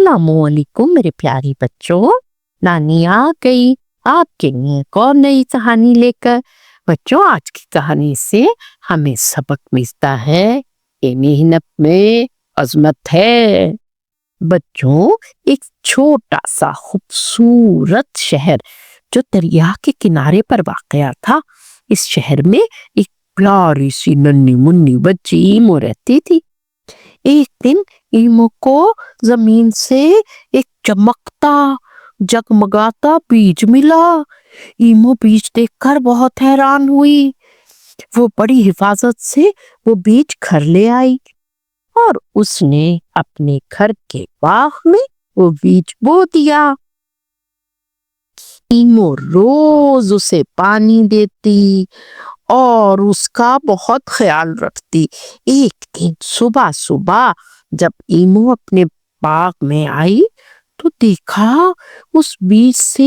अस्सलामुअलैकुम मेरे प्यारे बच्चों। नानी आ गई आपके लिए एक और नई कहानी लेकर। बच्चों, आज की कहानी से हमें सबक मिलता है कि मेहनत में अजमत है। बच्चों, एक छोटा सा खूबसूरत शहर जो दरिया के किनारे पर वाक़या था, इस शहर में एक प्यारी सी नन्ही मुन्नी बच्ची ईमो रहती थी। एक दिन ईमो को जमीन से एक चमकता जगमगाता बीज मिला। ईमो बीज देखकर बहुत हैरान हुई। वो बड़ी हिफाजत से वो बीज घर ले आई और उसने अपने घर के बाग में वो बीज बो दिया। ईमो रोज उसे पानी देती और उसका बहुत ख्याल रखती। एक दिन सुबह सुबह जब ईमो अपने बाग में आई तो देखा उस बीज से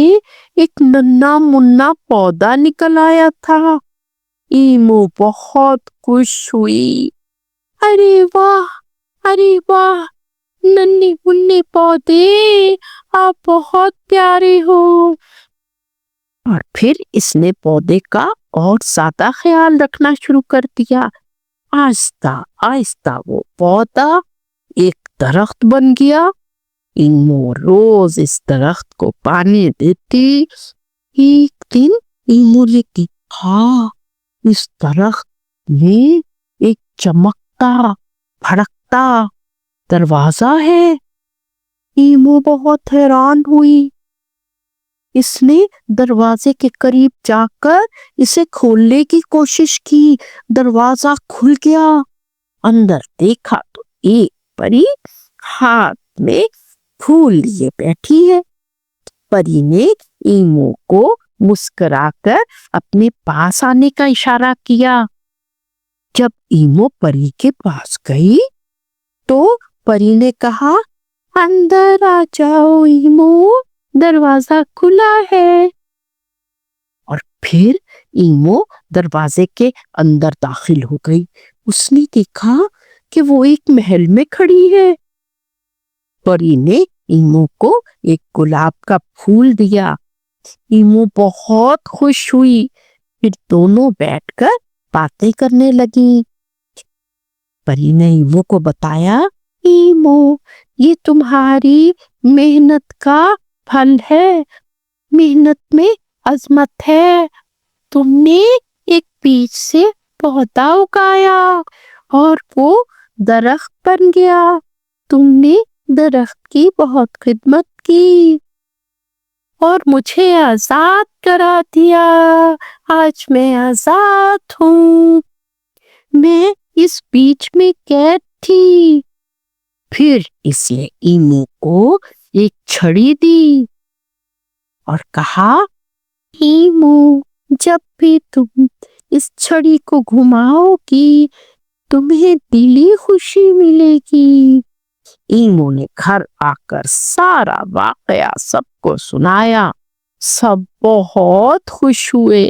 एक नन्हा मुन्ना पौधा निकल आया था। ईमो बहुत खुश हुई। अरे वाह, अरे वाह, नन्हे मुन्ने पौधे, आप बहुत प्यारे हो। और फिर इसने पौधे का और ज्यादा ख्याल रखना शुरू कर दिया। आहिस्ता आहिस्ता वो पौधा एक दरख्त बन गया। ईमो रोज इस दरख्त को पानी देती। एक दिन ईमो ने देखा इस दरख्त में एक चमकता भड़कता दरवाजा है। ईमो बहुत हैरान हुई। इसने दरवाजे के करीब जाकर इसे खोलने की कोशिश की। दरवाजा खुल गया। अंदर देखा तो एक परी हाथ में फूल लिए बैठी है। परी ने ईमो को मुस्कुराकर अपने पास आने का इशारा किया। जब ईमो परी के पास गई तो परी ने कहा, अंदर आ जाओ ईमो, दरवाजा खुला है। और फिर ईमो दरवाजे के अंदर दाखिल हो गई। उसने देखा कि वो एक महल में खड़ी है। परी ने ईमो को एक गुलाब का फूल दिया। ईमो बहुत खुश हुई। फिर दोनों बैठकर बातें करने लगी। परी ने ईमो को बताया, ईमो, ये तुम्हारी मेहनत का फल है। मेहनत में अजमत है। तुमने एक बीज से पौधा उगाया और वो दरख्त बन गया। तुमने दरख्त की बहुत खिदमत की और मुझे आजाद करा दिया। आज मैं आजाद हूँ। मैं इस बीज में कैद थी। फिर इसने ईमो को एक छड़ी दी और कहा, ईमो, जब भी तुम इस छड़ी को घुमाओगी तुम्हें दिली खुशी मिलेगी। ईमो ने घर आकर सारा वाकया सबको सुनाया। सब बहुत खुश हुए।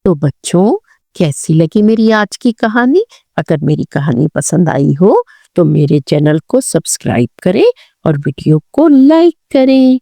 तो बच्चों, कैसी लगी मेरी आज की कहानी? अगर मेरी कहानी पसंद आई हो तो मेरे चैनल को सब्सक्राइब करें और वीडियो को लाइक करें।